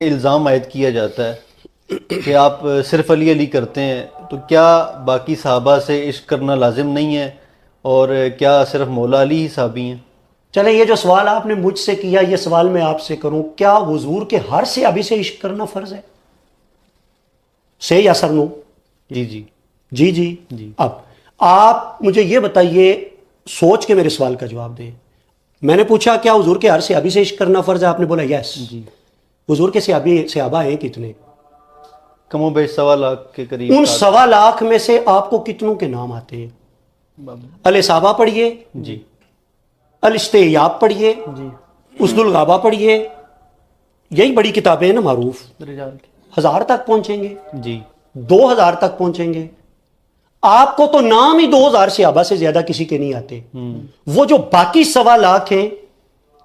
الزام عائد کیا جاتا ہے کہ آپ صرف علی علی کرتے ہیں، تو کیا باقی صحابہ سے عشق کرنا لازم نہیں ہے، اور کیا صرف مولا علی ہی صحابی ہیں؟ چلیں یہ جو سوال آپ نے مجھ سے کیا، یہ سوال میں آپ سے کروں، کیا حضور کے ہر صحابی سے عشق کرنا فرض ہے؟ سے یا سر نو؟ جی جی جی جی جی۔ اب آپ مجھے یہ بتائیے، سوچ کے میرے سوال کا جواب دیں۔ میں نے پوچھا کیا حضور کے ہر صحابی سے عشق کرنا فرض ہے؟ آپ نے بولا یس۔ جی، حضور کے صحابہ ہیں کتنے؟ کم و بیش 1.25 کے قریب۔ ان 1.25 میں سے آپ کو کتنوں کے نام آتے ہیں؟ الاصابہ پڑھیے، جی الاستیاب پڑھیے، جی، اسد الغابہ پڑھیے، یہی بڑی کتابیں ہیں نا معروف۔ رجال کے۔ 1000 تک پہنچیں گے، جی 2000 تک پہنچیں گے۔ آپ کو تو نام ہی 2000 صحابہ سے زیادہ کسی کے نہیں آتے۔ وہ جو باقی 1.25 ہیں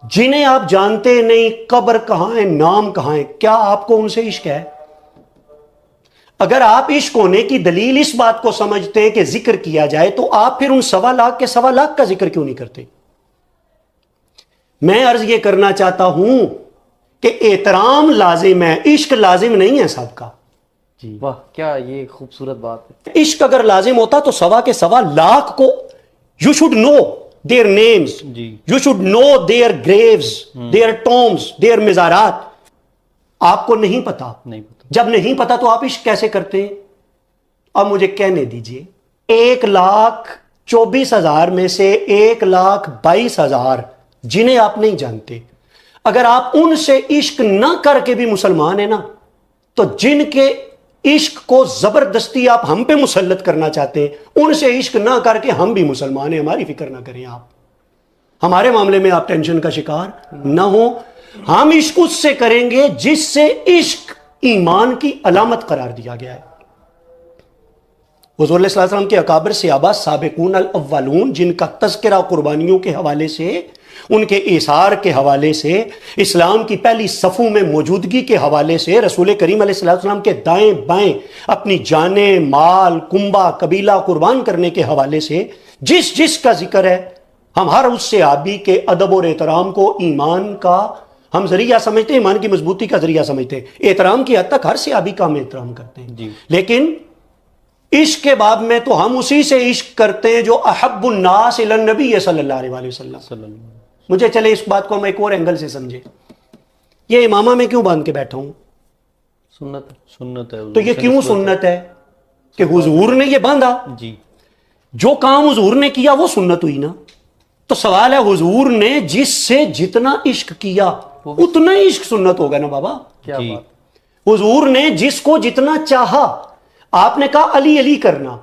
جنہیں آپ جانتے نہیں، قبر کہاں ہے، نام کہاں ہے، کیا آپ کو ان سے عشق ہے؟ اگر آپ عشق ہونے کی دلیل اس بات کو سمجھتے ہیں کہ ذکر کیا جائے، تو آپ پھر ان 1.25 کے 1.25 کا ذکر کیوں نہیں کرتے؟ میں عرض یہ کرنا چاہتا ہوں کہ احترام لازم ہے، عشق لازم نہیں ہے سب کا۔ جی، واہ کیا یہ خوبصورت بات ہے۔ عشق اگر لازم ہوتا تو 1.25 کو you should know their names, جی you should know their graves, their tombs, their مزارات۔ آپ کو نہیں پتا، نہیں پتا۔ جب نہیں پتا تو آپ عشق کیسے کرتے ہیں؟ اب مجھے کہنے دیجئے، 1,24,000 میں سے 1,22,000 جنہیں آپ نہیں جانتے، اگر آپ ان سے عشق نہ کر کے بھی مسلمان ہیں نا، تو جن کے عشق کو زبردستی آپ ہم پہ مسلط کرنا چاہتے ہیں، ان سے عشق نہ کر کے ہم بھی مسلمان ہیں، ہماری فکر نہ کریں آپ، ہمارے معاملے میں آپ ٹینشن کا شکار نہ ہو۔ ہم عشق اس سے کریں گے جس سے عشق ایمان کی علامت قرار دیا گیا ہے۔ حضور علیہ السلام کے اکابر صحابہ سابقون الاولون، جن کا تذکرہ قربانیوں کے حوالے سے، ان کے ایثار کے حوالے سے، اسلام کی پہلی صفوں میں موجودگی کے حوالے سے، رسول کریم علیہ السلام کے دائیں بائیں اپنی جانیں، مال، کنبہ، قبیلہ قربان کرنے کے حوالے سے جس جس کا ذکر ہے، ہم ہر اس صحابی کے ادب اور احترام کو ایمان کا ہم ذریعہ سمجھتے ہیں، ایمان کی مضبوطی کا ذریعہ سمجھتے ہیں۔ احترام کی حد تک ہر صحابی کا ہم احترام کرتے ہیں، جی۔ لیکن عشق کے باب میں تو ہم اسی سے عشق کرتے ہیں جو احب الناس الی النبی صلی اللہ علیہ وسلم۔ صلی اللہ علیہ وسلم۔ مجھے چلے اس بات کو ہم ایک اور اینگل سے سمجھے، یہ امامہ میں کیوں باندھ کے بیٹھا ہوں؟ سنت سنت ہے تو یہ کیوں سنت ہے کہ حضور نے یہ باندھا، جی جو کام حضور نے کیا وہ سنت ہوئی نا۔ تو سوال ہے، حضور نے جس سے جتنا عشق کیا اتنا ہی عشق سنت ہوگا نا بابا۔ کیا جی بات۔ حضور نے جس کو جتنا چاہا، آپ نے کہا علی علی کرنا،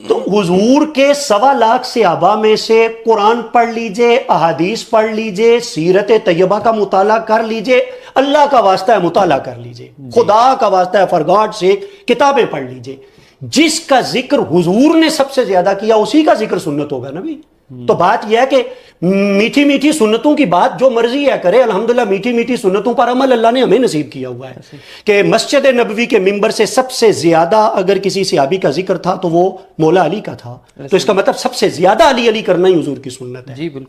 تو حضور کے 1.25 صحابہ میں سے قرآن پڑھ لیجئے، احادیث پڑھ لیجئے، سیرت طیبہ کا مطالعہ کر لیجئے، اللہ کا واسطہ ہے مطالعہ کر لیجئے، خدا کا واسطہ ہے فار گاڈ سیک کتابیں پڑھ لیجئے۔ جس کا ذکر حضور نے سب سے زیادہ کیا اسی کا ذکر سنت ہوگا نا بھی۔ تو بات یہ ہے کہ میٹھی میٹھی سنتوں کی بات جو مرضی ہے کرے، الحمدللہ میٹھی میٹھی سنتوں پر عمل اللہ نے ہمیں نصیب کیا ہوا ہے کہ مسجد نبوی کے ممبر سے سب سے زیادہ اگر کسی صحابی کا ذکر تھا تو وہ مولا علی کا تھا، تو اس کا مطلب سب سے زیادہ علی علی کرنا ہی حضور کی سنت ہے۔ جی بالکل۔